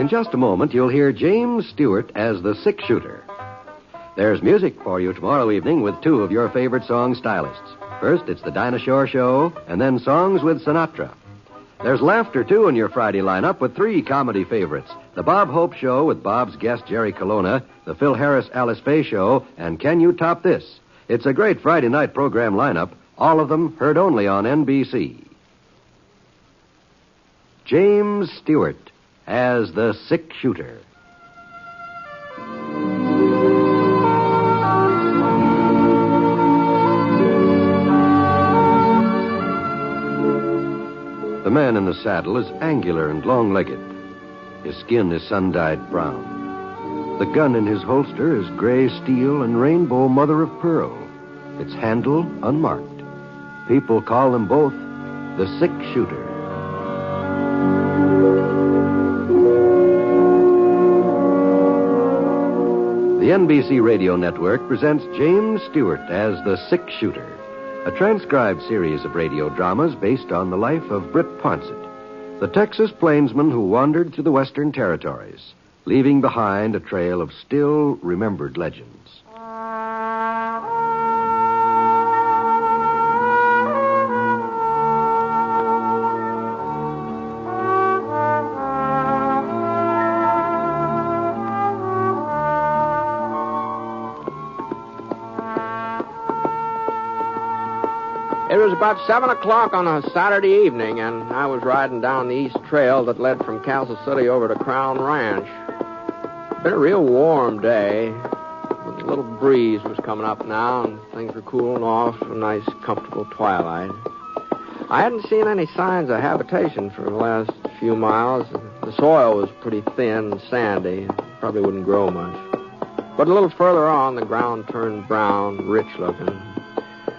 In just a moment, you'll hear James Stewart as the six-shooter. There's music for you tomorrow evening with two of your favorite song stylists. First, it's the Dinah Shore Show, and then Songs with Sinatra. There's laughter, too, in your Friday lineup with three comedy favorites. The Bob Hope Show with Bob's guest Jerry Colonna, the Phil Harris-Alice Faye Show, and Can You Top This? It's a great Friday night program lineup, all of them heard only on NBC. James Stewart as the six-shooter. The man in the saddle is angular and long-legged. His skin is sun-dyed brown. The gun in his holster is gray steel and rainbow mother of pearl. Its handle unmarked. People call them both the six-shooter. The NBC Radio Network presents James Stewart as the six-shooter, a transcribed series of radio dramas based on the life of Britt Ponsett, the Texas plainsman who wandered to the Western Territories, leaving behind a trail of still remembered legends. It was about 7 o'clock on a Saturday evening, and I was riding down the east trail that led from Castle City over to Crown Ranch. Been a real warm day. A little breeze was coming up now, and things were cooling off. A nice, comfortable twilight. I hadn't seen any signs of habitation for the last few miles. The soil was pretty thin and sandy. Probably wouldn't grow much. But a little further on, the ground turned brown, rich-looking.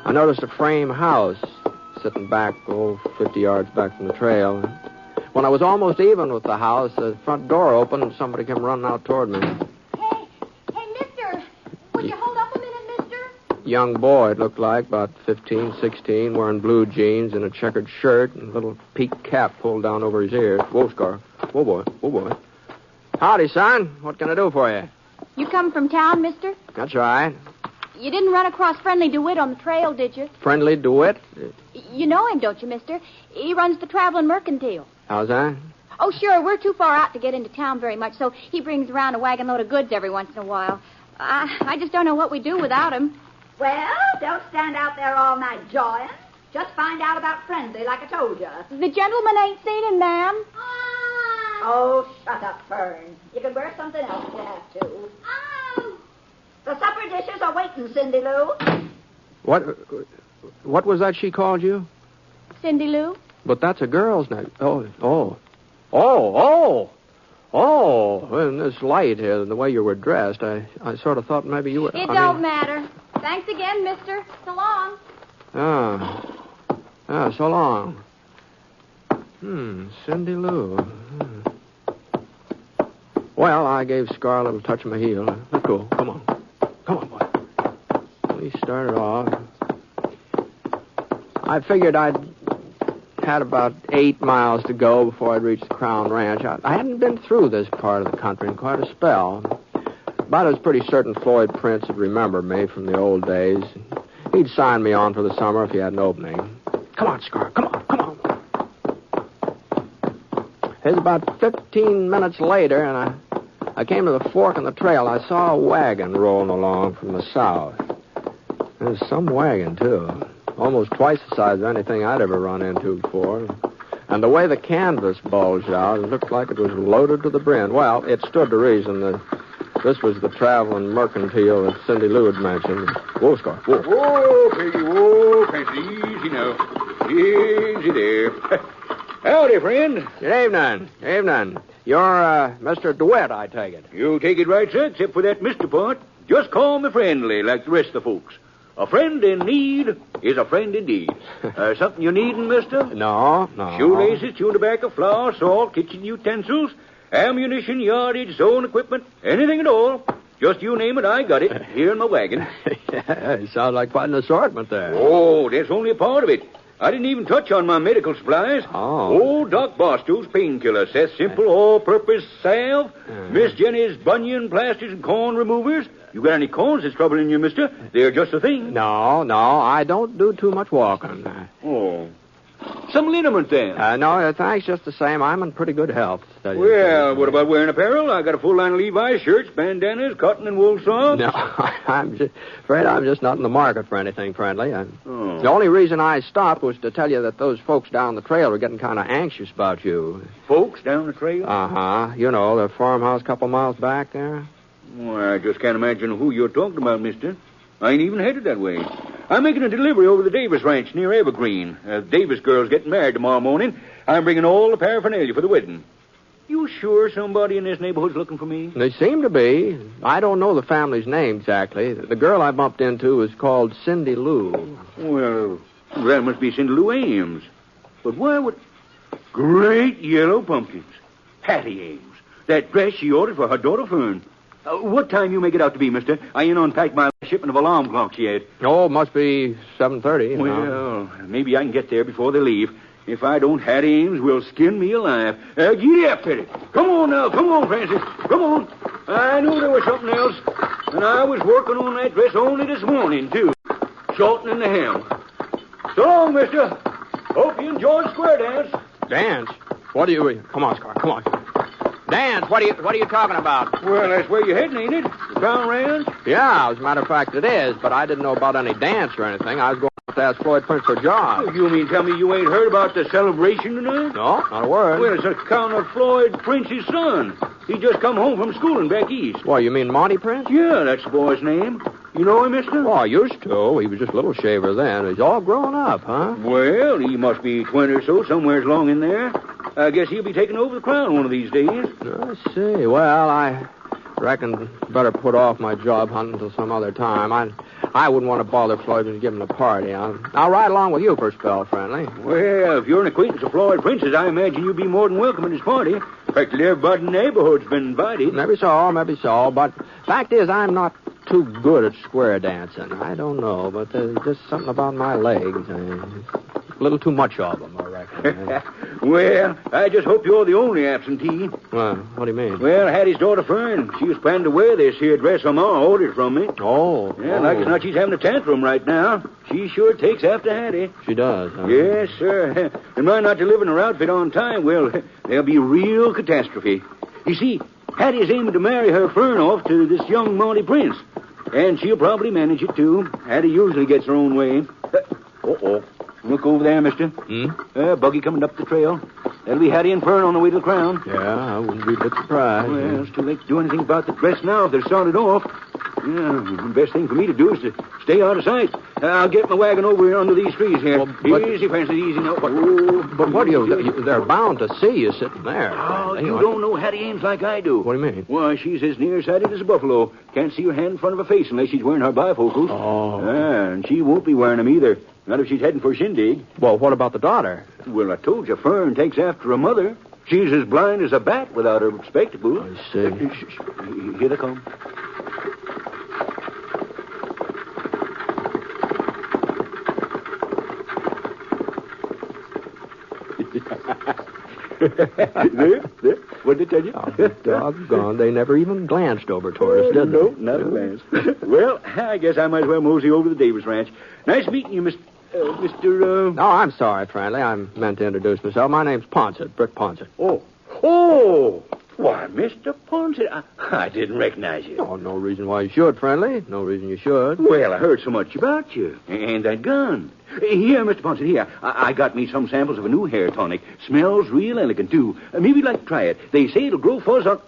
I noticed a frame house sitting back, 50 yards back from the trail. When I was almost even with the house, the front door opened and somebody came running out toward me. Hey, mister, would you hold up a minute, mister? Young boy, it looked like, about 15, 16, wearing blue jeans and a checkered shirt and a little peaked cap pulled down over his ears. Whoa, Scar. Whoa, boy. Howdy, son. What can I do for you? You come from town, mister? That's right. You didn't run across Friendly DeWitt on the trail, did you? Friendly DeWitt? You know him, don't you, mister? He runs the traveling mercantile. How's that? Oh, sure. We're too far out to get into town very much, so he brings around a wagon load of goods every once in a while. I just don't know what we'd do without him. Well, don't stand out there all night jawing. Just find out about Friendly, like I told you. The gentleman ain't seen him, ma'am. Oh, shut up, Fern. You can wear something else if you have to. Oh. The supper dishes are waiting, Cindy Lou. What was that she called you? Cindy Lou? But that's a girl's name. Oh. In this light here, and the way you were dressed, I sort of thought maybe you were... It don't matter. Thanks again, mister. So long. So long. Cindy Lou. Well, I gave Scar a little touch of my heel. Let's go. Come on, boy. We started off. I figured I'd had about 8 miles to go before I'd reach the Crown Ranch. I hadn't been through this part of the country in quite a spell. But I was pretty certain Floyd Prince would remember me from the old days. He'd sign me on for the summer if he had an opening. Come on, Scar. Come on. It was about 15 minutes later, and I came to the fork in the trail. I saw a wagon rolling along from the south. It was some wagon, too. Almost twice the size of anything I'd ever run into before. And the way the canvas bulged out, it looked like it was loaded to the brim. Well, it stood to reason that this was the traveling mercantile that Cindy Lou had mentioned. Whoa, Scar. Whoa. Whoa, Peggy. Easy now. Easy there. Howdy, friend. Good evening. You're, Mr. DeWitt, I take it. You take it right, sir, except for that Mr. part. Just call me Friendly, like the rest of the folks. A friend in need is a friend indeed. Something you needin', mister? No. Shoelaces, chewing tobacco, flour, salt, kitchen utensils, ammunition, yardage, zone equipment, anything at all. Just you name it, I got it. Here in my wagon. Yeah, it sounds like quite an assortment there. Oh, that's only a part of it. I didn't even touch on my medical supplies. Oh. Old Doc Barstow's painkiller, Seth's simple all-purpose salve, Miss Jenny's bunion plasters and corn removers. You got any corns that's troubling you, mister? They're just the thing. No, I don't do too much walking. Oh. Some liniment, then. No, thanks just the same. I'm in pretty good health. To tell you the Well, truth. what about wearing apparel? I got a full line of Levi's shirts, bandanas, cotton and wool socks. No, I'm afraid I'm just not in the market for anything friendly. Oh. The only reason I stopped was to tell you that those folks down the trail were getting kind of anxious about you. Folks down the trail? Uh-huh. You know, the farmhouse a couple miles back there. Well, I just can't imagine who you're talking about, mister. I ain't even headed that way. I'm making a delivery over the Davis Ranch near Evergreen. Davis girl's getting married tomorrow morning. I'm bringing all the paraphernalia for the wedding. You sure somebody in this neighborhood's looking for me? They seem to be. I don't know the family's name exactly. The girl I bumped into is called Cindy Lou. Well, that must be Cindy Lou Ames. But why would... Great yellow pumpkins. Hattie Ames. That dress she ordered for her daughter Fern. What time you make it out to be, mister? I ain't unpacked my shipment of alarm clocks yet. Oh, it must be 7:30. Well, maybe I can get there before they leave. If I don't, Hattie Ames will skin me alive. Giddy up, Teddy. Come on now. Come on, Francis. Come on. I knew there was something else. And I was working on that dress only this morning, too. Shortening the hem. So long, mister. Hope you enjoy the square dance. Dance? What do you... Come on, Scar. Come on. Dance? What are you talking about? Well, that's where you're heading, ain't it? The Crown Ranch? Yeah, as a matter of fact, it is, but I didn't know about any dance or anything. I was going to ask Floyd Prince for a job. You mean tell me you ain't heard about the celebration tonight? No, not a word. Well, it's account of Floyd Prince's son. He just come home from schooling back east. Well, you mean Monty Prince? Yeah, that's the boy's name. You know him, mister? Oh, I used to. He was just a little shaver then. He's all grown up, huh? Well, he must be 20 or so, somewhere along in there. I guess he'll be taking over the crown one of these days. I see. Well, I reckon better put off my job hunting until some other time. I wouldn't want to bother Floyd and give him a party. I'll ride along with you for a spell, friendly. Well, if you're an acquaintance of Floyd Prince's, I imagine you'd be more than welcome at his party. Practically everybody in the neighborhood's been invited. Maybe so. But fact is, I'm not too good at square dancing. I don't know, but there's just something about my legs. A little too much of them, I reckon. Well, I just hope you're the only absentee. Well, what do you mean? Well, Hattie's daughter Fern, she was planning to wear this here dress her ma ordered from me. Oh. Yeah, like as not, she's having a tantrum right now. She sure takes after Hattie. She does, huh? Yes, sir. And mind not delivering her outfit on time, well, there'll be real catastrophe. You see, Hattie's aiming to marry her Fern off to this young Monty Prince. And she'll probably manage it, too. Hattie usually gets her own way. Uh-oh. Look over there, mister. Buggy coming up the trail. That'll be Hattie and Fern on the way to the crown. Yeah, I wouldn't be a bit surprised. Well, it's too late to do anything about the dress now if they're started off. Yeah, the best thing for me to do is to stay out of sight. I'll get my wagon over here under these trees here. Well, easy, Francis, easy now. But what do you... They're bound to see you sitting there. Oh, you don't know Hattie Ames like I do. What do you mean? Why, she's as nearsighted as a buffalo. Can't see her hand in front of her face unless she's wearing her bifocals. Oh. And she won't be wearing them either. Not if she's heading for a shindig. Well, what about the daughter? Well, I told you, Fern takes after her mother. She's as blind as a bat without her spectacles. I see. Here they come. There. What did they tell you? Oh, doggone. They never even glanced over toward us, did they? No, not a glance. Well, I guess I might as well mosey over to the Davis Ranch. Nice meeting you, Mr. No, I'm sorry, friendly. I meant to introduce myself. My name's Ponset, Brick Ponset. Oh, why, Mr. Ponset, I didn't recognize you. Oh, no reason why you should, friendly. No reason you should. Well, I heard so much about you. And that gun. Here, Mr. Ponset, here. I got me some samples of a new hair tonic. Smells real elegant, too. Maybe you'd like to try it. They say it'll grow fuzz on...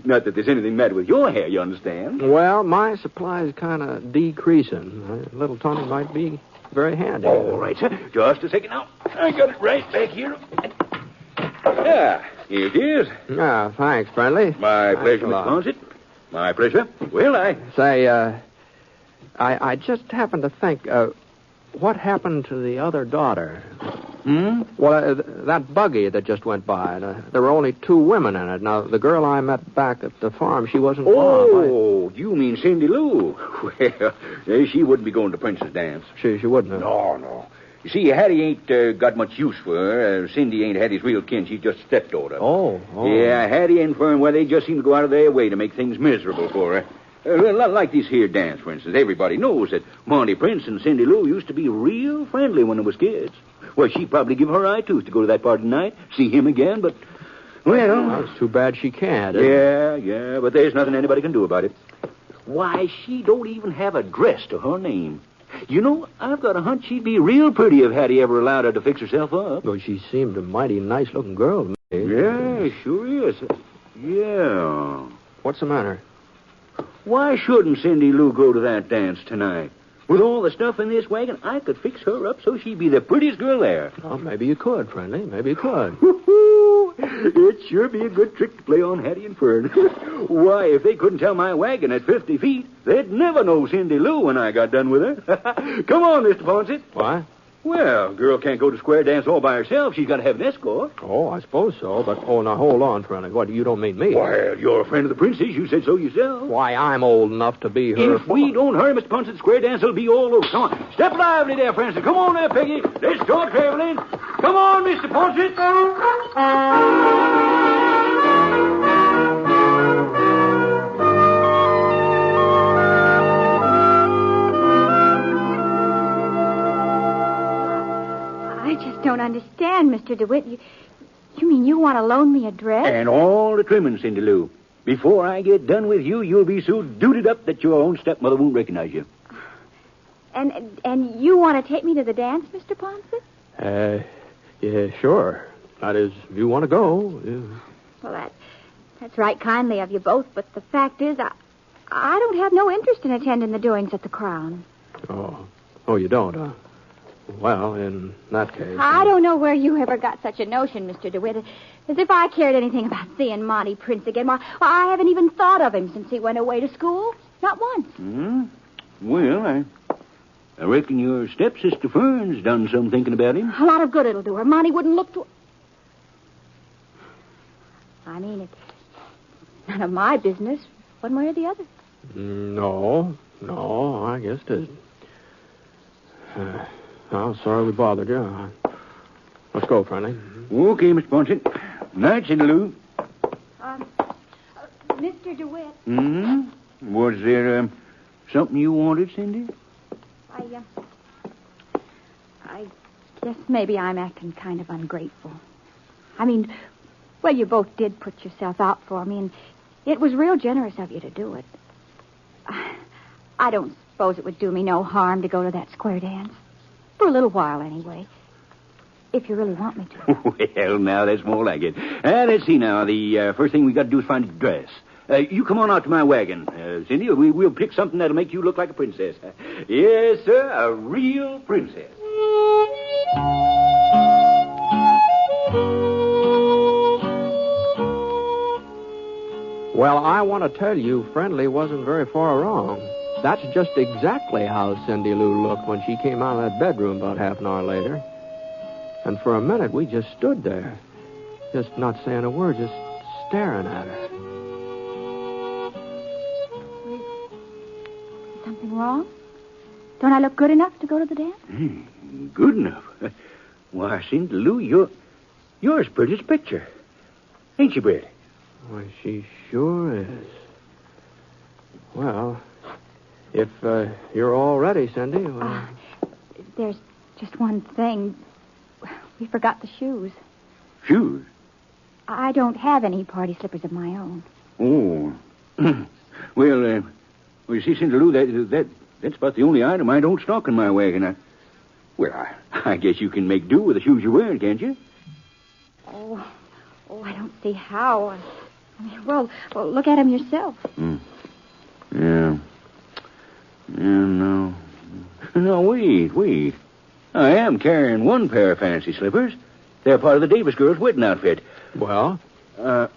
Not that there's anything matter with your hair, you understand? Well, my supply's kind of decreasing. A little tonic might be very handy. All right, sir. Just a second now. I got it right back here. Here it is. Ah, thanks, friendly. My pleasure, Mr. Ponset. My pleasure. Well, Say, I just happened to think, what happened to the other daughter? Well, that buggy that just went by, there were only 2 women in it. Now, the girl I met back at the farm, she wasn't Oh, you mean Cindy Lou? Well, she wouldn't be going to Prince's dance. She wouldn't have. No. You see, Hattie ain't got much use for her. Cindy ain't Hattie's real kin. She's just stepdaughter. Oh. Yeah, Hattie and Fern, well, they just seem to go out of their way to make things miserable for her. Like this here dance, for instance. Everybody knows that Monty Prince and Cindy Lou used to be real friendly when they was kids. Well, she'd probably give her eye tooth to go to that party tonight, see him again, but, well... It's too bad she can't. Yeah, but there's nothing anybody can do about it. Why, she don't even have a dress to her name. You know, I've got a hunch she'd be real pretty if Hattie ever allowed her to fix herself up. Well, she seemed a mighty nice-looking girl to me. Yeah, sure is. Yeah. What's the matter? Why shouldn't Cindy Lou go to that dance tonight? With all the stuff in this wagon, I could fix her up so she'd be the prettiest girl there. Oh, maybe you could, friendly. Maybe you could. It'd sure be a good trick to play on Hattie and Fern. Why, if they couldn't tell my wagon at 50 feet, they'd never know Cindy Lou when I got done with her. Come on, Mr. Ponset. Why? Well, a girl can't go to square dance all by herself. She's got to have an escort. Oh, I suppose so, but, now hold on, friendly. What, you don't mean me? Why, you're a friend of the princess. You said so yourself. Why, I'm old enough to be her... If we don't hurry, Mr. Ponset, the square dance will be all over. Come on. Step lively there, Francis. Come on there, Peggy. Let's start traveling. Come on, Mr. Ponset. Don't understand, Mr. DeWitt. You mean you want to loan me a dress? And all the trimmings, Cindy Lou. Before I get done with you, you'll be so dooted up that your own stepmother won't recognize you. And you want to take me to the dance, Mr. Ponset? Yeah, sure. That is, if you want to go. Yeah. Well, that's right kindly of you both, but the fact is, I don't have no interest in attending the doings at the Crown. Oh, you don't, huh? Well, in that case... I don't know where you ever got such a notion, Mr. DeWitt. As if I cared anything about seeing Monty Prince again. Why, I haven't even thought of him since he went away to school. Not once. Well, I reckon your stepsister Fern's done some thinking about him. A lot of good it'll do her. Monty wouldn't look to... I mean, it's none of my business, one way or the other. No, I guess it isn't. I'm sorry we bothered you. Let's go, friendly. Okay, Mr. Ponset. Night, Cindy Lou. Mr. DeWitt. Was there something you wanted, Cindy? I guess maybe I'm acting kind of ungrateful. I mean, well, you both did put yourself out for me, and it was real generous of you to do it. I don't suppose it would do me no harm to go to that square dance. For a little while, anyway. If you really want me to. Well, now, that's more like it. Let's see now. The first thing we got to do is find a dress. You come on out to my wagon, Cindy. We'll pick something that'll make you look like a princess. Yes, sir, a real princess. Well, I want to tell you, Friendly wasn't very far wrong. That's just exactly how Cindy Lou looked when she came out of that bedroom about half an hour later. And for a minute, we just stood there, just not saying a word, just staring at her. Is something wrong? Don't I look good enough to go to the dance? Good enough? Why, Cindy Lou, you're as pretty as a picture. Ain't you, Brett? Why, she sure is. Well... If you're all ready, Cindy. Well... There's just one thing. We forgot the shoes. Shoes? I don't have any party slippers of my own. Oh. Well, you see, Cindy Lou, that's about the only item I don't stock in my wagon. I guess you can make do with the shoes you're wearing, can't you? Oh, I don't see how. I mean, well, look at them yourself. Yeah. No. No, wait. I am carrying one pair of fancy slippers. They're part of the Davis girls' wedding outfit. Well? No.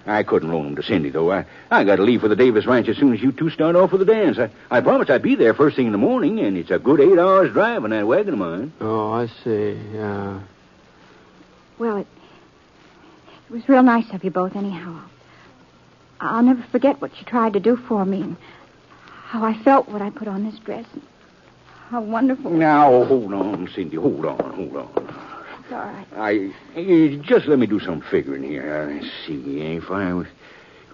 I couldn't loan them to Cindy, though. I got to leave for the Davis ranch as soon as you two start off for the dance. I promised I'd be there first thing in the morning, and it's a good 8 hours drive in that wagon of mine. Oh, I see, yeah. Well, it was real nice of you both, anyhow. I'll never forget what you tried to do for me and how I felt when I put on this dress and how wonderful. Now, hold on, Cindy. Hold on. It's all right. Just let me do some figuring here. Let's see. If I was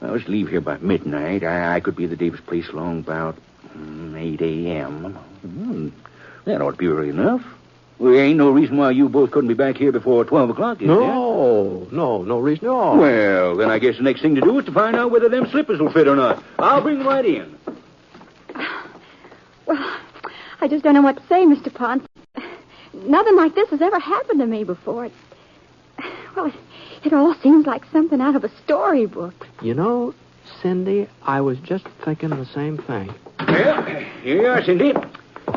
to leave here by midnight, I could be at the Davis place along about 8 a.m. That ought to be early enough. Well, there ain't no reason why you both couldn't be back here before 12 o'clock, is there? No reason at all. Well, then I guess the next thing to do is to find out whether them slippers will fit or not. I'll bring them right in. Well, I just don't know what to say, Mr. Ponce. Nothing like this has ever happened to me before. It all seems like something out of a storybook. You know, Cindy, I was just thinking the same thing. Well, here you are, Cindy.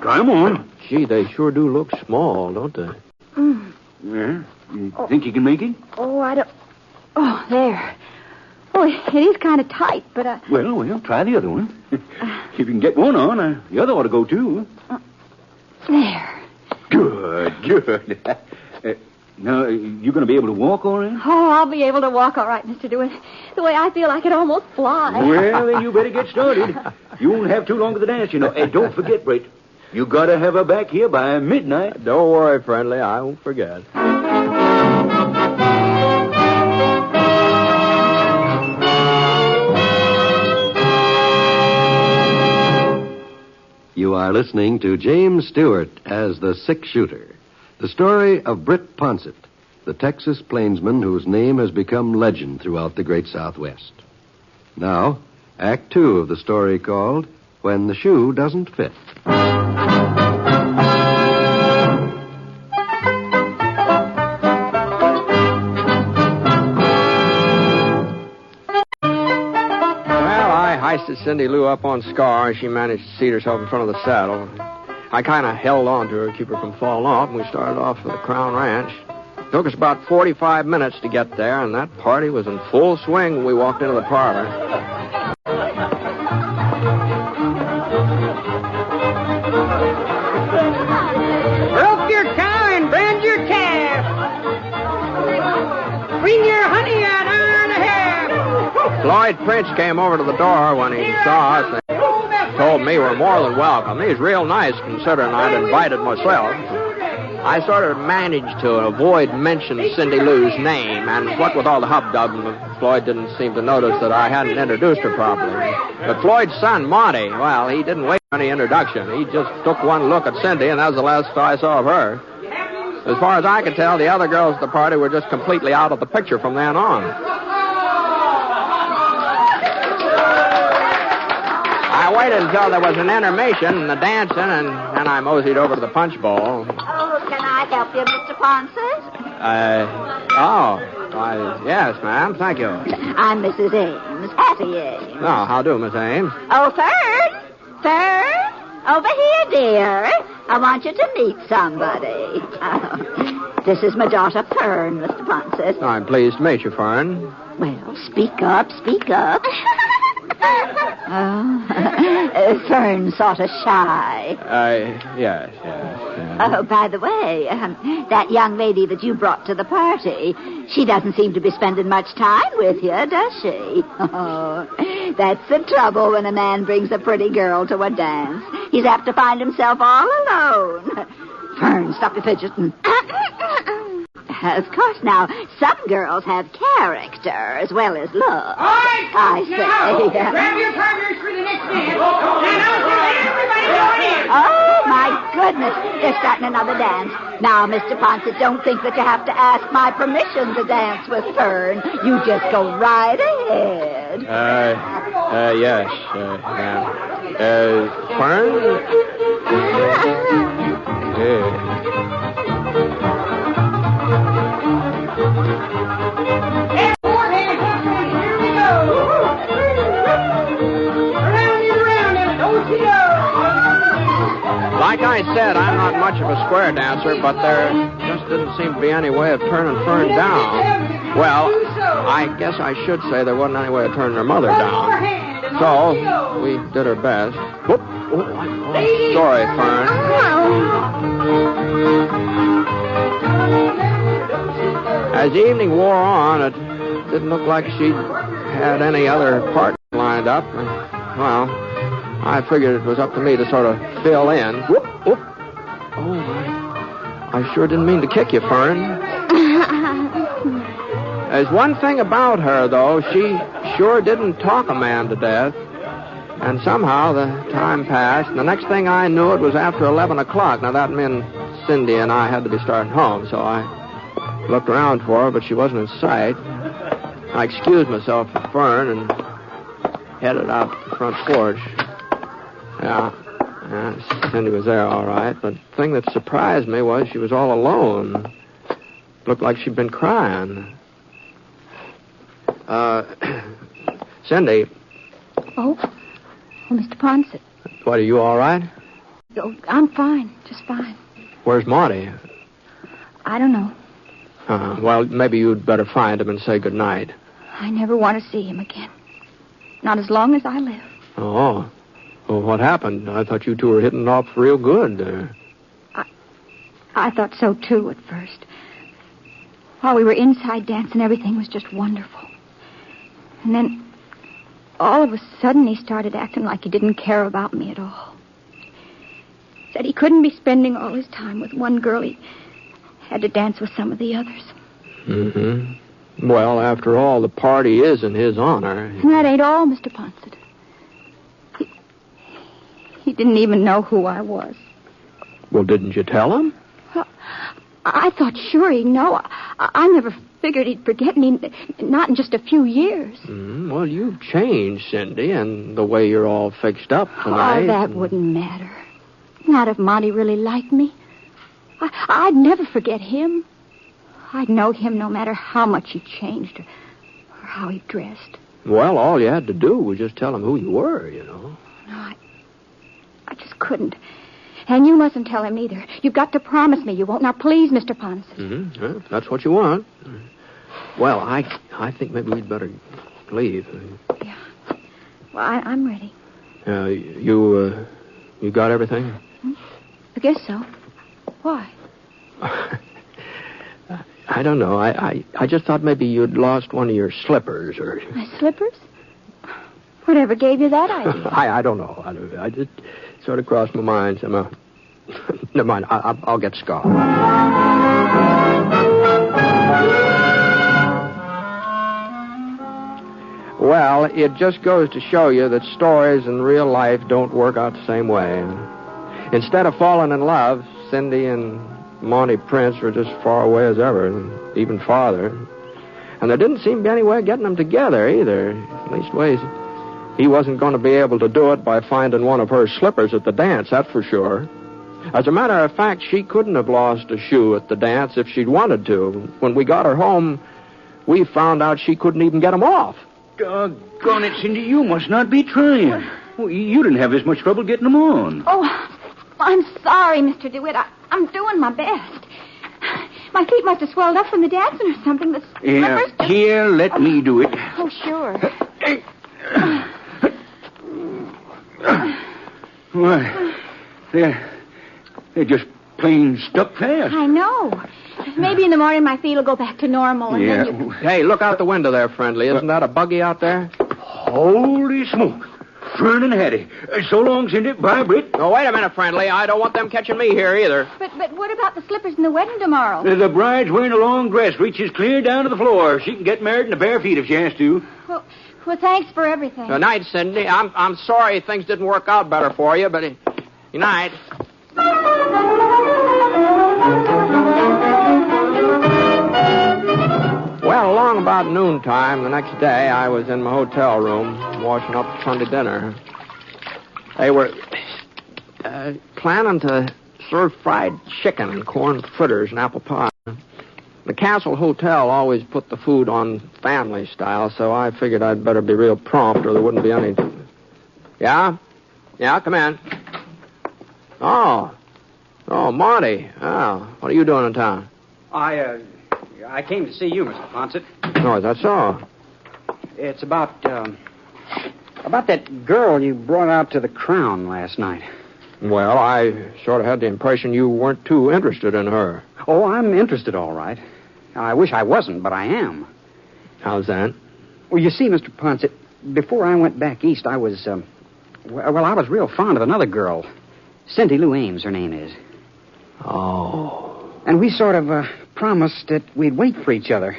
Try them on. Gee, they sure do look small, don't they? Yeah. You think you can make it? Oh, I don't... Oh, there. Oh, it is kind of tight, but... Well, try the other one. If you can get one on, the other ought to go, too. There. Good. Now, you going to be able to walk all right? Oh, I'll be able to walk all right, Mr. DeWitt. The way I feel I could almost fly. Well, then you better get started. You won't have too long to the dance, you know. And don't forget, Brett, you got to have her back here by midnight. Don't worry, friendly. I won't forget. You are listening to James Stewart as the Six-Shooter, the story of Britt Ponsett, the Texas plainsman whose name has become legend throughout the great Southwest. Now, Act 2 of the story called When the Shoe Doesn't Fit. I hoisted Cindy Lou up on Scar, and she managed to seat herself in front of the saddle. I kind of held on to her to keep her from falling off, and we started off for the Crown Ranch. It took us about 45 minutes to get there, and that party was in full swing when we walked into the parlor. Rope your cow and brand your calf. Bring your honey an hour and a half. Floyd Prince came over to the door when he saw us and told me we're more than welcome. He's real nice, considering I'd invited myself. I sort of managed to avoid mentioning Cindy Lou's name, and what with all the hubdub, Floyd didn't seem to notice that I hadn't introduced her properly. But Floyd's son, Monty, well, he didn't wait for any introduction. He just took one look at Cindy, and that was the last I saw of her. As far as I could tell, the other girls at the party were just completely out of the picture from then on. I waited until there was an intermission and the dancing, and I moseyed over to the punch bowl. Oh, can I help you, Mr. Ponce? Yes, ma'am. Thank you. I'm Mrs. Ames, Hattie Ames. Oh, how do, Miss Ames? Oh, Fern, over here, dear. I want you to meet somebody. This is my daughter, Fern, Mr. Ponce. I'm pleased to meet you, Fern. Well, speak up. Fern's sort of shy. Yes. Oh, by the way, that young lady that you brought to the party, she doesn't seem to be spending much time with you, does she? Oh, that's the trouble when a man brings a pretty girl to a dance. He's apt to find himself all alone. Fern, stop your fidgeting. Of course, now, some girls have character as well as looks. All right, I say. grab your partners for the next dance. And I'll tell everybody going in. Oh, my goodness. They're starting another dance. Now, Mr. Ponce, don't think that you have to ask my permission to dance with Fern. You just go right ahead. Yes. Fern? Like I said, I'm not much of a square dancer, but there just didn't seem to be any way of turning Fern down. Well, I guess I should say there wasn't any way of turning her mother down. So, we did our best. Whoop. Sorry, Fern. As the evening wore on, it didn't look like she had any other partner lined up. Well, I figured it was up to me to sort of fill in. Whoop, whoop. Oh, I sure didn't mean to kick you, Fern. There's one thing about her, though. She sure didn't talk a man to death. And somehow the time passed, and the next thing I knew, it was after 11 o'clock. Now, that meant Cindy and I had to be starting home, so I looked around for her, but she wasn't in sight. I excused myself from Fern and headed out the front porch. Yeah, Cindy was there all right, but the thing that surprised me was she was all alone. Looked like she'd been crying. Cindy. Oh, Mr. Ponset. What, are you all right? Oh, I'm fine, just fine. Where's Marty? I don't know. Well, maybe you'd better find him and say goodnight. I never want to see him again. Not as long as I live. Oh. Well, what happened? I thought you two were hitting off real good. I thought so, too, at first. While we were inside dancing, everything was just wonderful. And then, all of a sudden, he started acting like he didn't care about me at all. Said he couldn't be spending all his time with one girl. He had to dance with some of the others. Mm-hmm. Well, after all, the party is in his honor. And that ain't all, Mr. Ponset. He didn't even know who I was. Well, didn't you tell him? Well, I thought sure he'd know. I never figured he'd forget me, not in just a few years. Well, you've changed, Cindy, and the way you're all fixed up tonight. Oh, that wouldn't matter. Not if Monty really liked me. I'd never forget him. I'd know him no matter how much he changed or how he dressed. Well, all you had to do was just tell him who you were, you know. No, I just couldn't. And you mustn't tell him either. You've got to promise me you won't. Now, please, Mr. Ponset. Mm-hmm. Well, if that's what you want. Well, I think maybe we'd better leave. Yeah. Well, I'm ready. You got everything? I guess so. Why? I don't know. I just thought maybe you'd lost one of your slippers or... My slippers? Whatever gave you that idea? I don't know. I just sort of crossed my mind somehow. Never mind. I'll get Scott. Well, it just goes to show you that stories in real life don't work out the same way. Instead of falling in love, Cindy and Monty Prince were just far away as ever, even farther. And there didn't seem to be any way of getting them together either. Leastways, he wasn't going to be able to do it by finding one of her slippers at the dance, that's for sure. As a matter of fact, she couldn't have lost a shoe at the dance if she'd wanted to. When we got her home, we found out she couldn't even get them off. Doggone it, Cindy, you must not be trying. Well, you didn't have this much trouble getting them on. Oh, I'm sorry, Mr. DeWitt. I'm doing my best. My feet must have swelled up from the dancing or something. The slippers... Here, let me do it. Oh, sure. Why, they're just plain stuck fast. I know. Maybe in the morning my feet will go back to normal. And Yeah. then you... Hey, look out the window there, friendly. Isn't that a buggy out there? Holy smoke. Fern and Hattie. So long, Cindy. Bye, Britt. Oh, wait a minute, friendly. I don't want them catching me here either. But what about the slippers and the wedding tomorrow? The bride's wearing a long dress, reaches clear down to the floor. She can get married in the bare feet if she has to. Well, thanks for everything. Good night, Cindy. I'm sorry things didn't work out better for you, but good night. Well, along about noontime the next day, I was in my hotel room washing up Sunday dinner. They were planning to serve fried chicken and corn fritters and apple pie. The Castle Hotel always put the food on family style, so I figured I'd better be real prompt or there wouldn't be any... Yeah? Yeah, come in. Oh, Marty. Oh, what are you doing in town? I came to see you, Mr. Ponset. Oh, is that so? It's about that girl you brought out to the Crown last night. Well, I sort of had the impression you weren't too interested in her. Oh, I'm interested, all right. I wish I wasn't, but I am. How's that? Well, you see, Mr. Ponset, before I went back east, I was Well, I was real fond of another girl. Cindy Lou Ames, her name is. Oh. And we sort of promised that we'd wait for each other.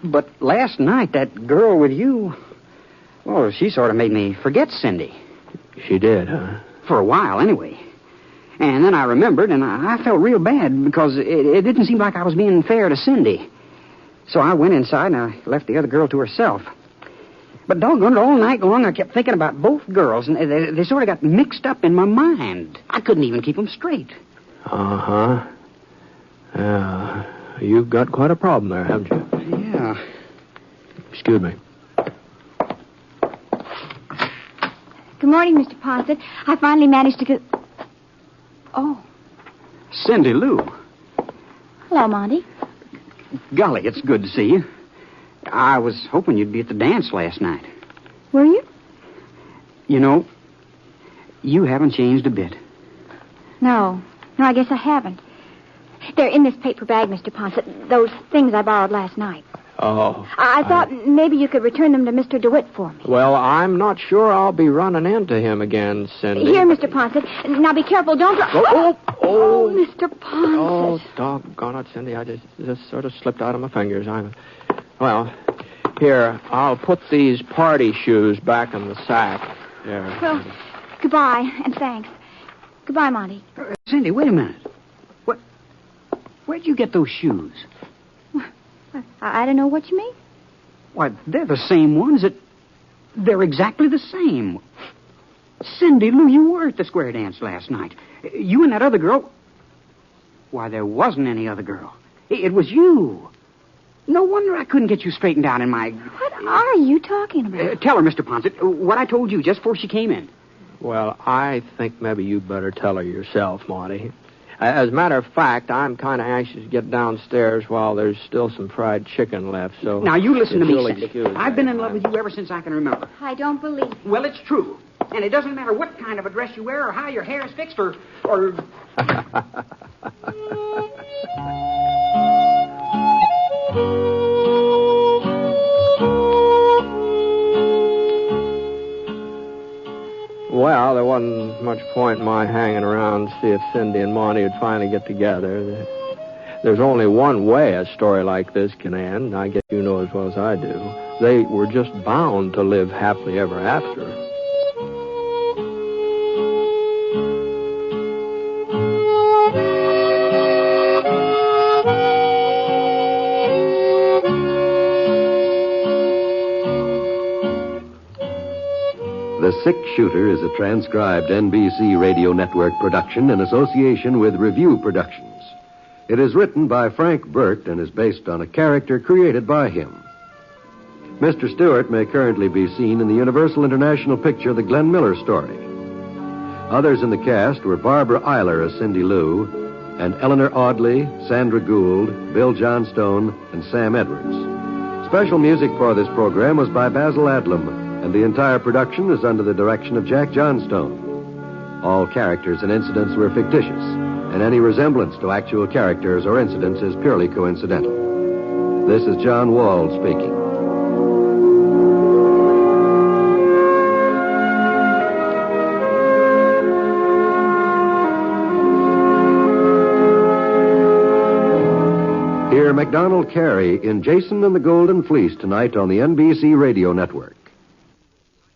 But last night, that girl with you, well, she sort of made me forget Cindy. She did, huh? For a while, anyway. And then I remembered, and I felt real bad because it didn't seem like I was being fair to Cindy. So I went inside and I left the other girl to herself. But doggone it, all night long I kept thinking about both girls, and they sort of got mixed up in my mind. I couldn't even keep them straight. Uh-huh. Yeah. You've got quite a problem there, haven't you? Yeah. Excuse me. Good morning, Mr. Ponset. I finally managed to get... Oh. Cindy Lou. Hello, Monty. Golly, it's good to see you. I was hoping you'd be at the dance last night. Were you? You know, you haven't changed a bit. No, I guess I haven't. They're in this paper bag, Mr. Ponset. Those things I borrowed last night. Oh. I thought maybe you could return them to Mr. DeWitt for me. Well, I'm not sure I'll be running into him again, Cindy. Here, Mr. Ponset. Now be careful. Don't... Oh, Mr. Ponset. Oh, doggone it, Cindy. I just sort of slipped out of my fingers. Well, here, I'll put these party shoes back in the sack. There. Well, goodbye, and thanks. Goodbye, Monty. Cindy, wait a minute. Where'd you get those shoes? I don't know what you mean. Why, they're the same ones. They're exactly the same. Cindy Lou, you were at the square dance last night. You and that other girl... Why, there wasn't any other girl. It was you. No wonder I couldn't get you straightened out in my... What are you talking about? Tell her, Mr. Ponset, what I told you just before she came in. Well, I think maybe you better tell her yourself, Monty. As a matter of fact, I'm kind of anxious to get downstairs while there's still some fried chicken left, so... Now, you listen to me, you'll Cindy. excuse I've me. been in love with you ever since I can remember. I don't believe it. Well, it's true. And it doesn't matter what kind of a dress you wear or how your hair is fixed or... Well, there wasn't much point in my hanging around to see if Cindy and Monty would finally get together. There's only one way a story like this can end. I guess you know as well as I do. They were just bound to live happily ever after. The Six Shooter is a transcribed NBC Radio Network production in association with Review Productions. It is written by Frank Burt and is based on a character created by him. Mr. Stewart may currently be seen in the Universal International picture The Glenn Miller Story. Others in the cast were Barbara Eiler as Cindy Lou and Eleanor Audley, Sandra Gould, Bill Johnstone, and Sam Edwards. Special music for this program was by Basil Adlam, and the entire production is under the direction of Jack Johnstone. All characters and incidents were fictitious, and any resemblance to actual characters or incidents is purely coincidental. This is John Wald speaking. Hear MacDonald Carey in Jason and the Golden Fleece tonight on the NBC Radio Network.